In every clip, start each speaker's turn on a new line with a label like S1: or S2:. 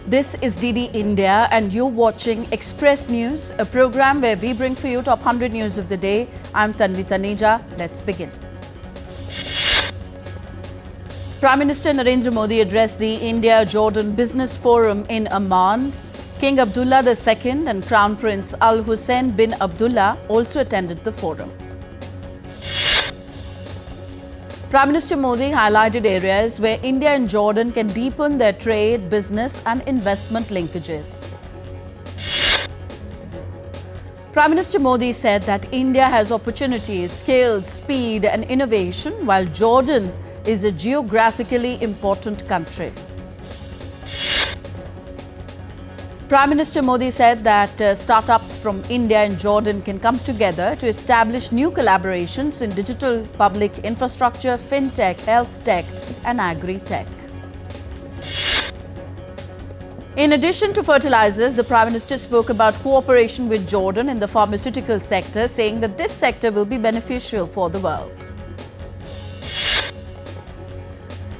S1: This is DD India and you're watching Express News, a program where we bring for you top 100 news of the day. I'm Tanvi Taneja. Let's begin. Prime Minister Narendra Modi addressed the India-Jordan Business Forum in Amman. King Abdullah II and Crown Prince Al Hussein bin Abdullah also attended the forum. Prime Minister Modi highlighted areas where India and Jordan can deepen their trade, business and investment linkages. Prime Minister Modi said that India has opportunities, skills, speed and innovation, while Jordan is a geographically important country. Prime Minister Modi said that startups from India and Jordan can come together to establish new collaborations in digital public infrastructure, fintech, health tech and agri-tech. In addition to fertilizers, the Prime Minister spoke about cooperation with Jordan in the pharmaceutical sector, saying that this sector will be beneficial for the world.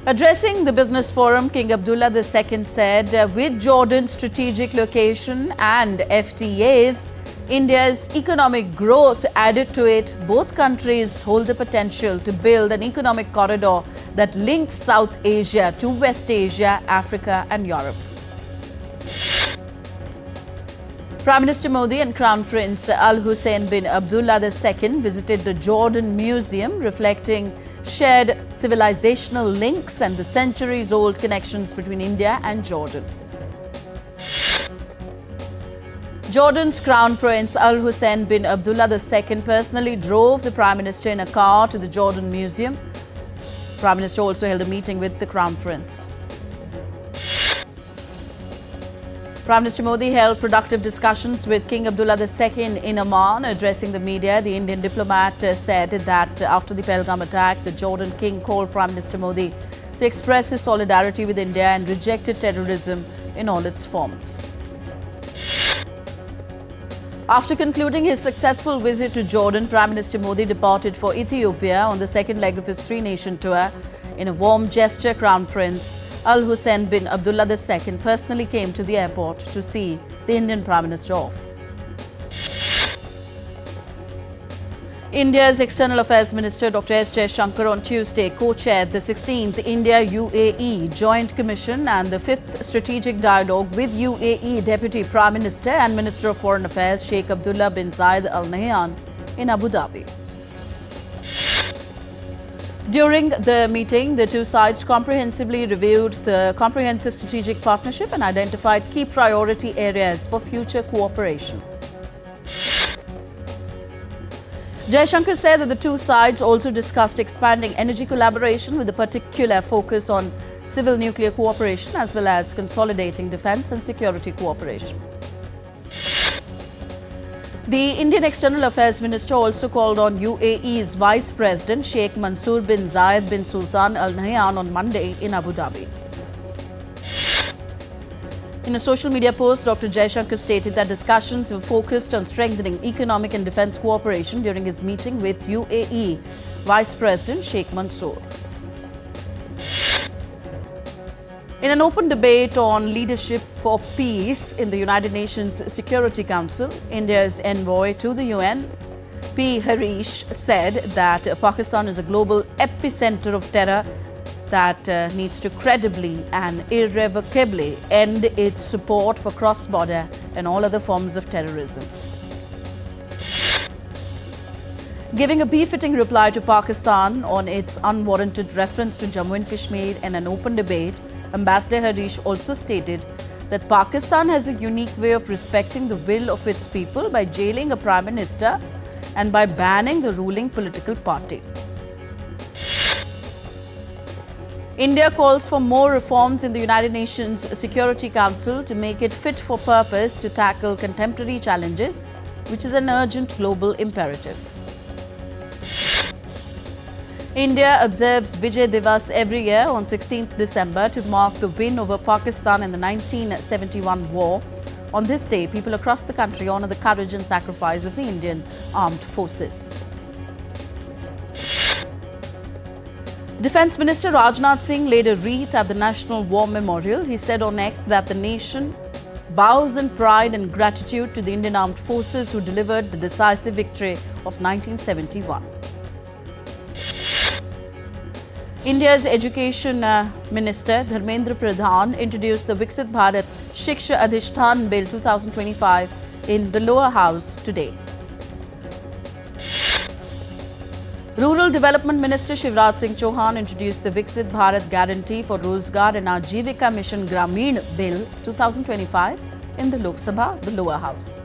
S1: Addressing the business forum, King Abdullah II said, with Jordan's strategic location and FTAs, India's economic growth added to it, both countries hold the potential to build an economic corridor that links South Asia to West Asia, Africa and Europe. Prime Minister Modi and Crown Prince Al Hussein bin Abdullah II visited the Jordan Museum, reflecting shared civilizational links and the centuries-old connections between India and Jordan. Jordan's Crown Prince Al Hussein bin Abdullah II personally drove the Prime Minister in a car to the Jordan Museum. Prime Minister also held a meeting with the Crown Prince. Prime Minister Modi held productive discussions with King Abdullah II in Amman. Addressing the media, the Indian diplomat said that after the Pahalgam attack, the Jordan king called Prime Minister Modi to express his solidarity with India and rejected terrorism in all its forms. After concluding his successful visit to Jordan, Prime Minister Modi departed for Ethiopia on the second leg of his three-nation tour. In a warm gesture, Crown Prince Al Hussein bin Abdullah II personally came to the airport to see the Indian Prime Minister off. India's External Affairs Minister Dr. S. Jaishankar on Tuesday co-chaired the 16th India-UAE Joint Commission and the 5th Strategic Dialogue with UAE Deputy Prime Minister and Minister of Foreign Affairs Sheikh Abdullah bin Zayed Al Nahyan in Abu Dhabi. During the meeting, the two sides comprehensively reviewed the comprehensive strategic partnership and identified key priority areas for future cooperation. Jaishankar said that the two sides also discussed expanding energy collaboration with a particular focus on civil nuclear cooperation as well as consolidating defense and security cooperation. The Indian External Affairs Minister also called on UAE's Vice President Sheikh Mansour bin Zayed bin Sultan Al Nahyan on Monday in Abu Dhabi. In a social media post, Dr. Jaishankar stated that discussions were focused on strengthening economic and defense cooperation during his meeting with UAE Vice President Sheikh Mansour. In an open debate on leadership for peace in the United Nations Security Council, India's envoy to the UN, P. Harish, said that Pakistan is a global epicenter of terror that needs to credibly and irrevocably end its support for cross-border and all other forms of terrorism. Giving a befitting reply to Pakistan on its unwarranted reference to Jammu and Kashmir in an open debate, Ambassador Harish also stated that Pakistan has a unique way of respecting the will of its people by jailing a Prime Minister and by banning the ruling political party. India calls for more reforms in the United Nations Security Council to make it fit for purpose to tackle contemporary challenges, which is an urgent global imperative. India observes Vijay Divas every year on 16th December to mark the win over Pakistan in the 1971 war. On this day, people across the country honor the courage and sacrifice of the Indian Armed Forces. Defence Minister Rajnath Singh laid a wreath at the National War Memorial. He said on X that the nation bows in pride and gratitude to the Indian Armed Forces who delivered the decisive victory of 1971. India's Education Minister Dharmendra Pradhan introduced the Viksit Bharat Shiksha Adhishtan Bill 2025 in the lower house today. Rural Development Minister Shivraj Singh Chauhan introduced the Viksit Bharat Guarantee for Rozgar and Ajivika Mission Grameen Bill 2025 in the Lok Sabha, the lower house.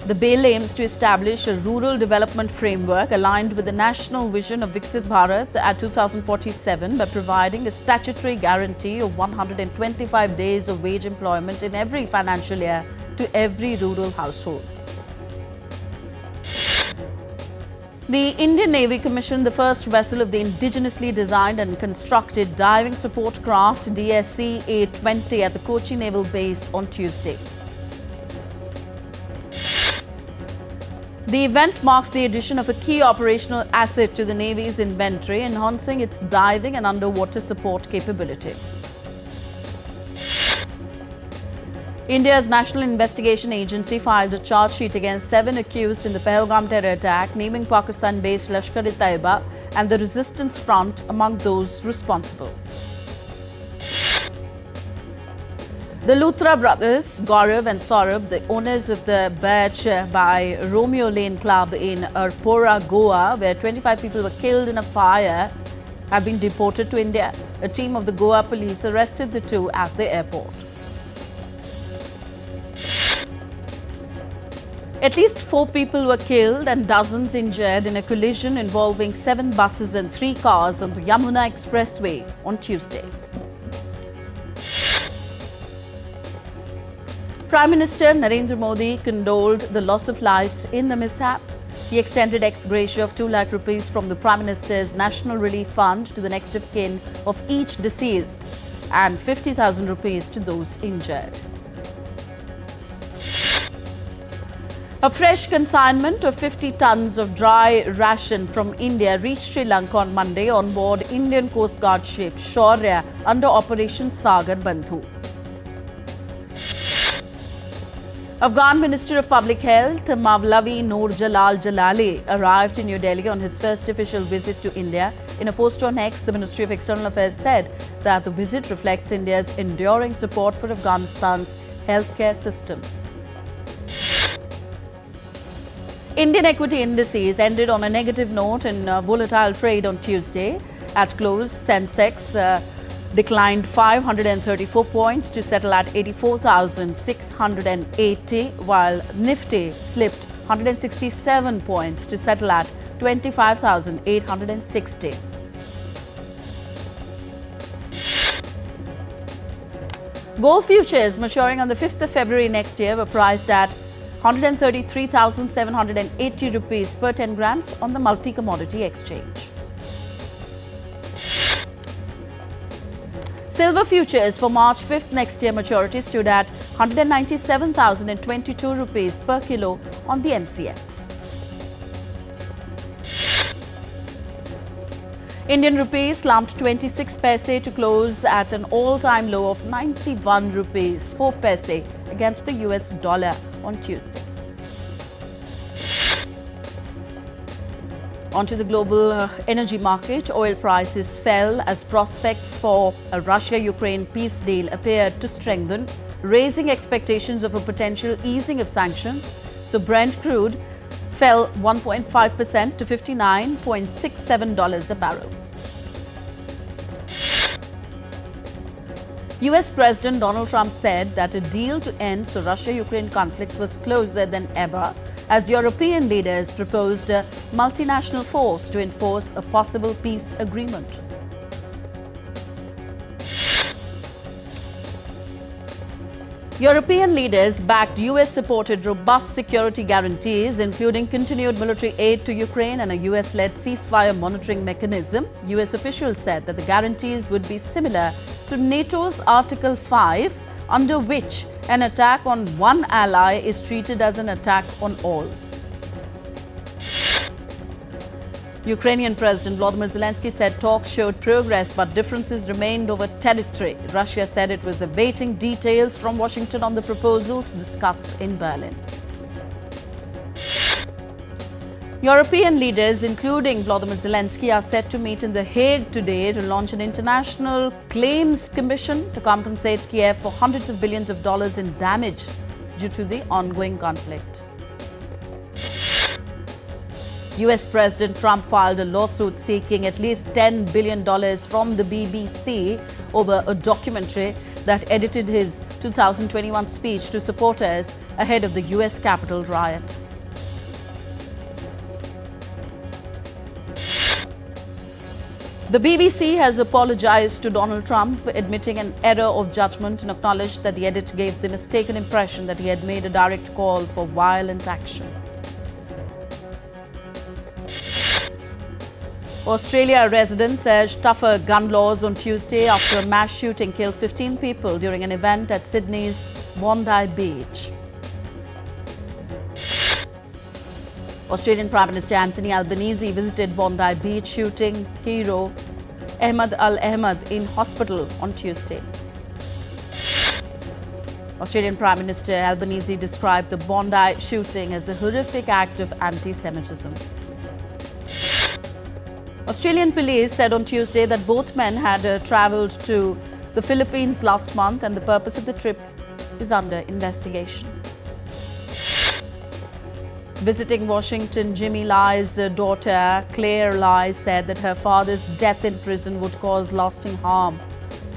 S1: The bill aims to establish a rural development framework aligned with the national vision of Viksit Bharat at 2047 by providing a statutory guarantee of 125 days of wage employment in every financial year to every rural household. The Indian Navy commissioned the first vessel of the indigenously designed and constructed diving support craft DSC-A20 at the Kochi Naval Base on Tuesday. The event marks the addition of a key operational asset to the Navy's inventory, enhancing its diving and underwater support capability. India's National Investigation Agency filed a charge sheet against 7 accused in the Pahalgam terror attack, naming Pakistan-based Lashkar-e-Taiba and the Resistance Front among those responsible. The Luthra brothers, Gaurav and Saurabh, the owners of the Birch by Romeo Lane Club in Arpora, Goa, where 25 people were killed in a fire, have been deported to India. A team of the Goa police arrested the two at the airport. At least 4 people were killed and dozens injured in a collision involving 7 buses and 3 cars on the Yamuna Expressway on Tuesday. Prime Minister Narendra Modi condoled the loss of lives in the mishap. He extended ex gratia of 2 lakh rupees from the Prime Minister's National Relief Fund to the next of kin of each deceased and 50,000 rupees to those injured. A fresh consignment of 50 tons of dry ration from India reached Sri Lanka on Monday on board Indian Coast Guard ship Shaurya under Operation Sagar Bandhu. Afghan Minister of Public Health Mavlavi Noor Jalal Jalali arrived in New Delhi on his first official visit to India. In a post on X, the Ministry of External Affairs said that the visit reflects India's enduring support for Afghanistan's healthcare system. Indian equity indices ended on a negative note in volatile trade on Tuesday. At close, Sensex declined 534 points to settle at 84,680, while Nifty slipped 167 points to settle at 25,860. Gold futures maturing on the 5th of February next year were priced at 133,780 rupees per 10 grams on the multi-commodity exchange. Silver futures for March 5th next year maturity stood at 197,022 rupees per kilo on the MCX. Indian rupee slumped 26 paise to close at an all-time low of 91 rupees 4 paise against the US dollar on Tuesday. Onto the global energy market, oil prices fell as prospects for a Russia-Ukraine peace deal appeared to strengthen, raising expectations of a potential easing of sanctions. So Brent crude fell 1.5% to $59.67 a barrel. US President Donald Trump said that a deal to end the Russia-Ukraine conflict was closer than ever as European leaders proposed a multinational force to enforce a possible peace agreement. European leaders backed US-supported robust security guarantees, including continued military aid to Ukraine and a US-led ceasefire monitoring mechanism. US officials said that the guarantees would be similar to NATO's Article 5, under which an attack on one ally is treated as an attack on all. Ukrainian President Volodymyr Zelensky said talks showed progress, but differences remained over territory. Russia said it was awaiting details from Washington on the proposals discussed in Berlin. European leaders, including Volodymyr Zelensky, are set to meet in The Hague today to launch an international claims commission to compensate Kiev for hundreds of billions of dollars in damage due to the ongoing conflict. US President Trump filed a lawsuit seeking at least $10 billion from the BBC over a documentary that edited his 2021 speech to supporters ahead of the US Capitol riot. The BBC has apologized to Donald Trump, admitting an error of judgment, and acknowledged that the edit gave the mistaken impression that he had made a direct call for violent action. Australia residents urged tougher gun laws on Tuesday after a mass shooting killed 15 people during an event at Sydney's Bondi Beach. Australian Prime Minister Anthony Albanese visited Bondi Beach shooting hero Ahmed Al-Ahmed in hospital on Tuesday. Australian Prime Minister Albanese described the Bondi shooting as a horrific act of anti-Semitism. Australian police said on Tuesday that both men had travelled to the Philippines last month and the purpose of the trip is under investigation. Visiting Washington, Jimmy Lai's daughter, Claire Lai, said that her father's death in prison would cause lasting harm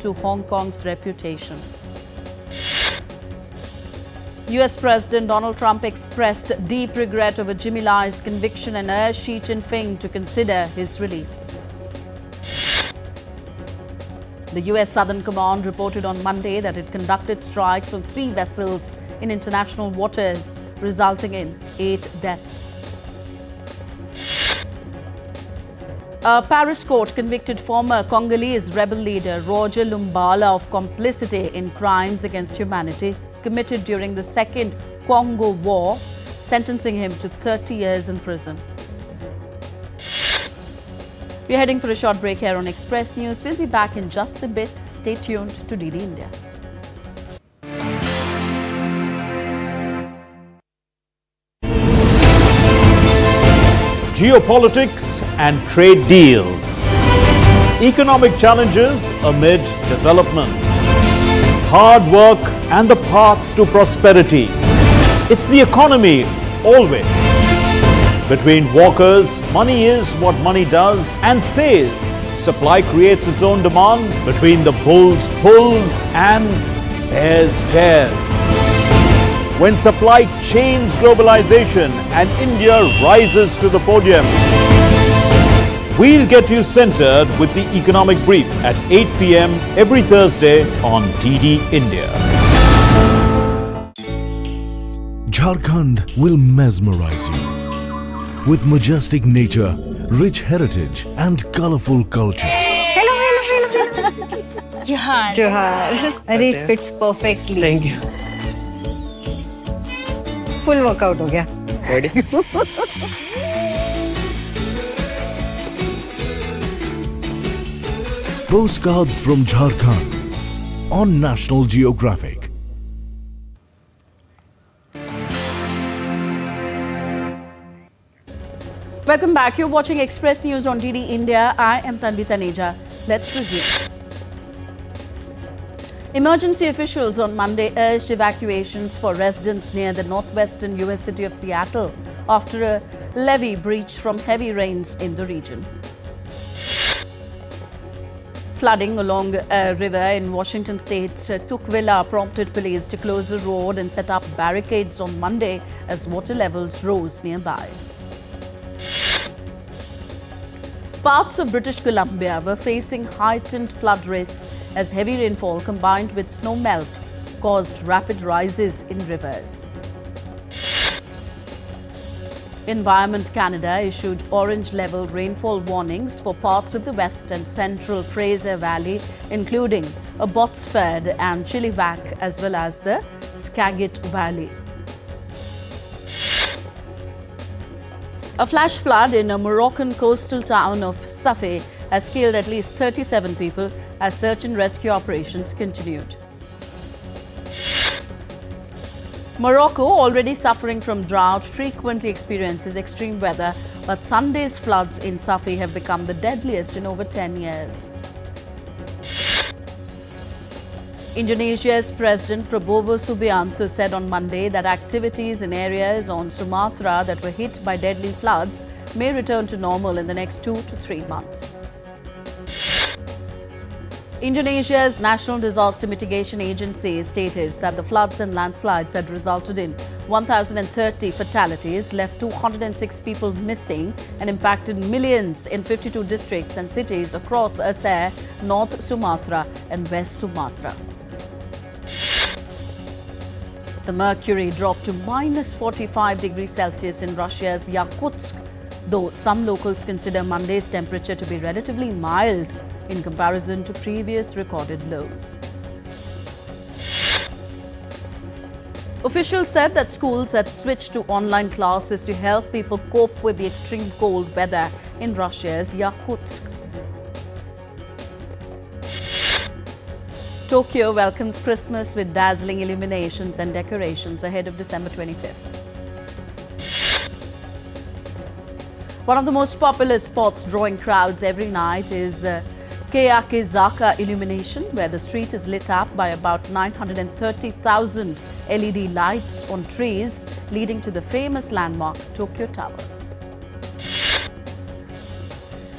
S1: to Hong Kong's reputation. US President Donald Trump expressed deep regret over Jimmy Lai's conviction and urged Xi Jinping to consider his release. The US Southern Command reported on Monday that it conducted strikes on 3 vessels in international waters, resulting in 8 deaths. A Paris court convicted former Congolese rebel leader Roger Lumbala of complicity in crimes against humanity committed during the Second Congo War, sentencing him to 30 years in prison. We're heading for a short break here on Express News. We'll be back in just a bit. Stay tuned to DD India.
S2: Geopolitics and trade deals. Economic challenges amid development. Hard work and the path to prosperity. It's the economy, always. Between walkers, money is what money does and says. Supply creates its own demand. Between the bulls pulls and bears tears. When supply chains globalization and India rises to the podium. We'll get you centered with the Economic Brief at 8 p.m. every Thursday on DD India.
S3: Jharkhand will mesmerize you with majestic nature, rich heritage and colorful culture.
S4: Hello. Johar. It fits perfectly.
S5: Thank you.
S4: Full workout हो गया.
S5: Ready?
S3: Postcards from Jharkhand on National Geographic.
S1: Welcome back. You're watching Express News on DD India. I am Tanvi Taneja. Let's resume. Emergency officials on Monday urged evacuations for residents near the northwestern US city of Seattle after a levee breach from heavy rains in the region. Flooding along a river in Washington state, Tukwila prompted police to close the road and set up barricades on Monday as water levels rose nearby. Parts of British Columbia were facing heightened flood risk as heavy rainfall combined with snow melt caused rapid rises in rivers. Environment Canada issued orange-level rainfall warnings for parts of the west and central Fraser Valley, including Abbotsford and Chilliwack, as well as the Skagit Valley. A flash flood in a Moroccan coastal town of Safi has killed at least 37 people as search and rescue operations continued. Morocco, already suffering from drought, frequently experiences extreme weather, but Sunday's floods in Safi have become the deadliest in over 10 years. Indonesia's President Prabowo Subianto said on Monday that activities in areas on Sumatra that were hit by deadly floods may return to normal in the next 2 to 3 months. Indonesia's National Disaster Mitigation Agency stated that the floods and landslides had resulted in 1,030 fatalities, left 206 people missing, and impacted millions in 52 districts and cities across Aceh, North Sumatra and West Sumatra. The mercury dropped to minus 45 degrees Celsius in Russia's Yakutsk, though some locals consider Monday's temperature to be relatively mild in comparison to previous recorded lows. Officials said that schools had switched to online classes to help people cope with the extreme cold weather in Russia's Yakutsk. Tokyo welcomes Christmas with dazzling illuminations and decorations ahead of December 25th. One of the most popular spots drawing crowds every night is Keakizaka illumination, where the street is lit up by about 930,000 LED lights on trees, leading to the famous landmark Tokyo Tower.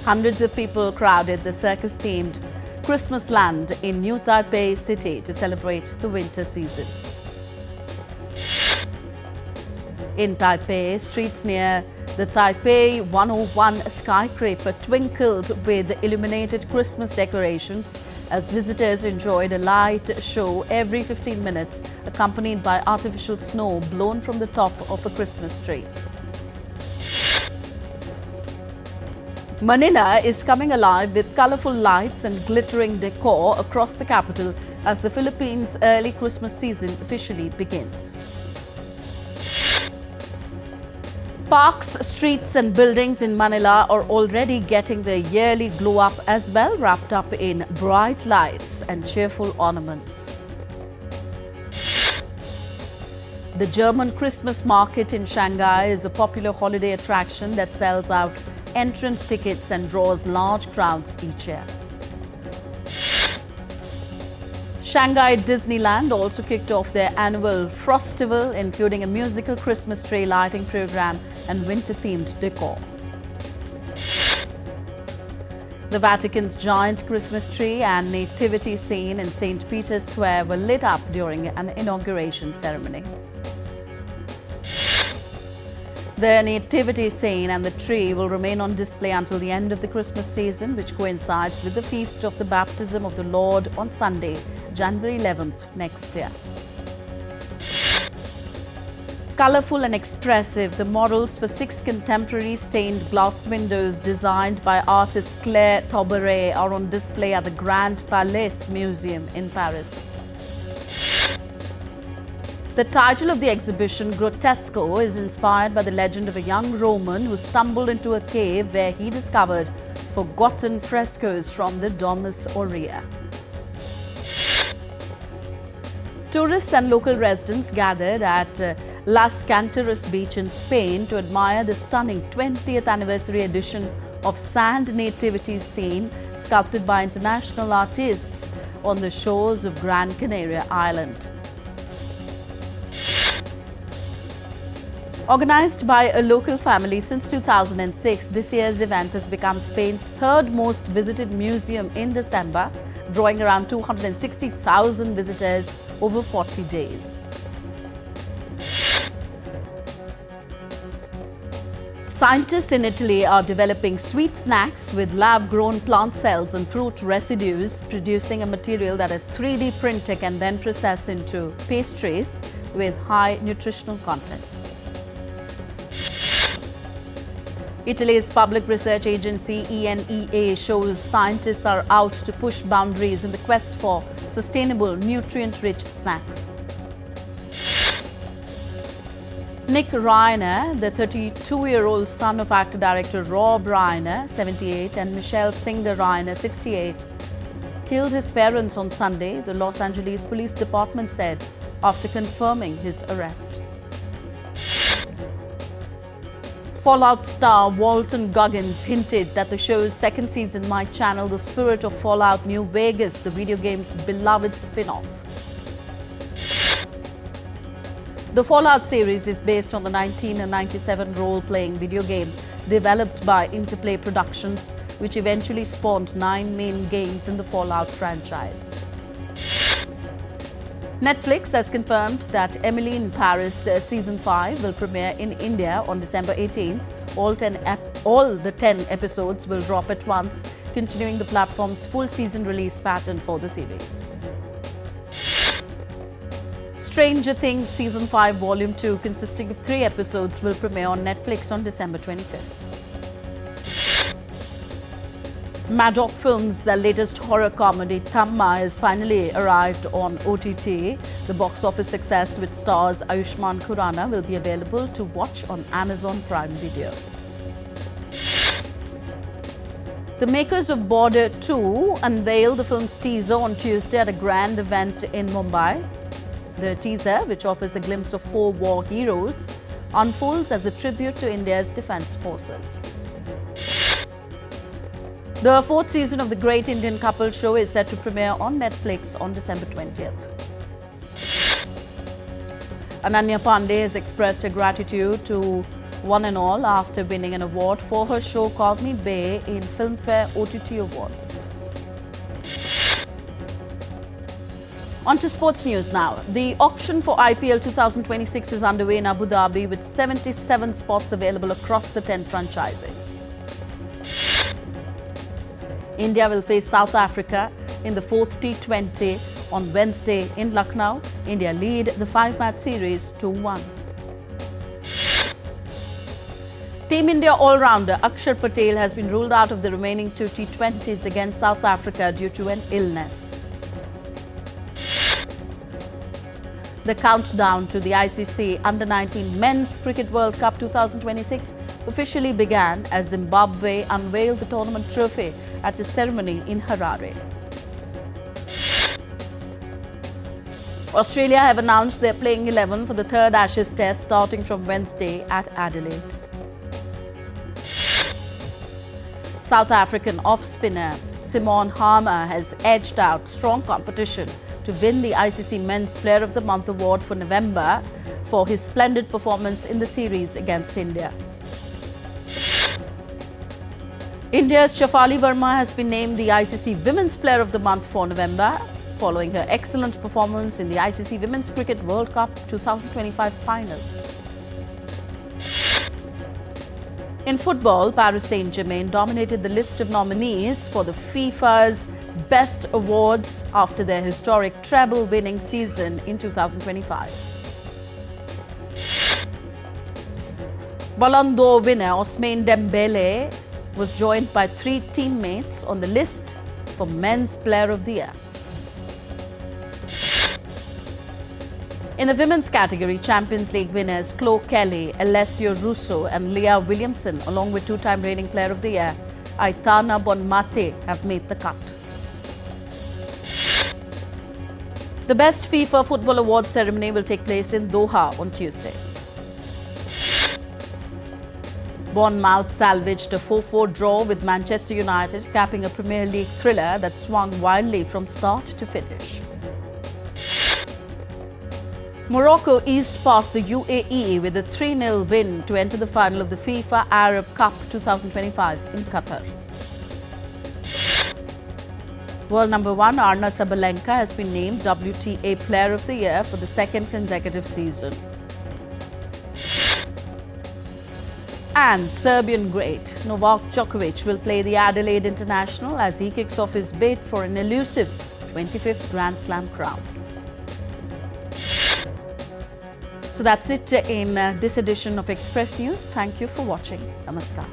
S1: Hundreds of people crowded the circus-themed Christmas land in New Taipei City to celebrate the winter season. In Taipei, streets near the Taipei 101 skyscraper twinkled with illuminated Christmas decorations as visitors enjoyed a light show every 15 minutes, accompanied by artificial snow blown from the top of a Christmas tree. Manila is coming alive with colorful lights and glittering decor across the capital as the Philippines' early Christmas season officially begins. Parks, streets and buildings in Manila are already getting their yearly glow-up as well, wrapped up in bright lights and cheerful ornaments. The German Christmas market in Shanghai is a popular holiday attraction that sells out entrance tickets and draws large crowds each year. Shanghai Disneyland also kicked off their annual Frostival, including a musical Christmas tree lighting program and winter-themed decor. The Vatican's giant Christmas tree and nativity scene in St. Peter's Square were lit up during an inauguration ceremony. The nativity scene and the tree will remain on display until the end of the Christmas season, which coincides with the feast of the baptism of the Lord on Sunday, January 11th next year. Colorful and expressive, the models for 6 contemporary stained glass windows designed by artist Claire Tauberet are on display at the Grand Palais Museum in Paris. The title of the exhibition, Grotesco, is inspired by the legend of a young Roman who stumbled into a cave where he discovered forgotten frescoes from the Domus Aurea. Tourists and local residents gathered at Las Canteras beach in Spain to admire the stunning 20th anniversary edition of sand nativity scene sculpted by international artists on the shores of Gran Canaria Island. Organized by a local family since 2006, this year's event has become Spain's 3rd most visited museum in December, drawing around 260,000 visitors over 40 days. Scientists in Italy are developing sweet snacks with lab-grown plant cells and fruit residues, producing a material that a 3D printer can then process into pastries with high nutritional content. Italy's public research agency ENEA shows scientists are out to push boundaries in the quest for sustainable, nutrient-rich snacks. Nick Reiner, the 32-year-old son of actor-director Rob Reiner, 78, and Michelle Singer Reiner, 68, killed his parents on Sunday, the Los Angeles Police Department said, after confirming his arrest. Fallout star Walton Goggins hinted that the show's second season might channel the spirit of Fallout New Vegas, the video game's beloved spin-off. The Fallout series is based on the 1997 role-playing video game developed by Interplay Productions, which eventually spawned 9 main games in the Fallout franchise. Netflix has confirmed that Emily in Paris Season 5 will premiere in India on December 18th. All the 10 episodes will drop at once, continuing the platform's full season release pattern for the series. Stranger Things Season 5 Volume 2, consisting of 3 episodes, will premiere on Netflix on December 25th. Maddox Films' latest horror comedy Thamma has finally arrived on OTT. The box office success, which stars Ayushmann Khurrana, will be available to watch on Amazon Prime Video. The makers of Border 2 unveiled the film's teaser on Tuesday at a grand event in Mumbai. The teaser, which offers a glimpse of 4 war heroes, unfolds as a tribute to India's defence forces. The 4th season of The Great Indian Couple Show is set to premiere on Netflix on December 20th. Ananya Pandey has expressed her gratitude to one and all after winning an award for her show Call Me Bae in Filmfare OTT Awards. On to sports news now. The auction for IPL 2026 is underway in Abu Dhabi with 77 spots available across the 10 franchises. India will face South Africa in the 4th T20 on Wednesday in Lucknow. India lead the 5-match series 2-1. Team India all-rounder Akshar Patel has been ruled out of the remaining 2 T20s against South Africa due to an illness. The countdown to the ICC Under-19 Men's Cricket World Cup 2026 officially began as Zimbabwe unveiled the tournament trophy at a ceremony in Harare. Australia have announced their playing 11 for the 3rd Ashes Test starting from Wednesday at Adelaide. South African off-spinner Simon Harmer has edged out strong competition to win the ICC Men's Player of the Month award for November for his splendid performance in the series against India. India's Shafali Verma has been named the ICC Women's Player of the Month for November, following her excellent performance in the ICC Women's Cricket World Cup 2025 final. In football, Paris Saint-Germain dominated the list of nominees for the FIFA's Best Awards after their historic treble-winning season in 2025. Ballon d'Or winner Ousmane Dembele was joined by 3 teammates on the list for Men's Player of the Year. In the women's category, Champions League winners Chloe Kelly, Alessio Russo and Leah Williamson, along with 2-time reigning Player of the Year Aitana Bonmate, have made the cut. The Best FIFA Football Awards ceremony will take place in Doha on Tuesday. Bournemouth salvaged a 4-4 draw with Manchester United, capping a Premier League thriller that swung wildly from start to finish. Morocco eased past the UAE with a 3-0 win to enter the final of the FIFA Arab Cup 2025 in Qatar. World number 1 Arna Sabalenka has been named WTA Player of the Year for the 2nd consecutive season. And Serbian great Novak Djokovic will play the Adelaide International as he kicks off his bid for an elusive 25th Grand Slam crown. So that's it in this edition of Express News. Thank you for watching. Namaskar.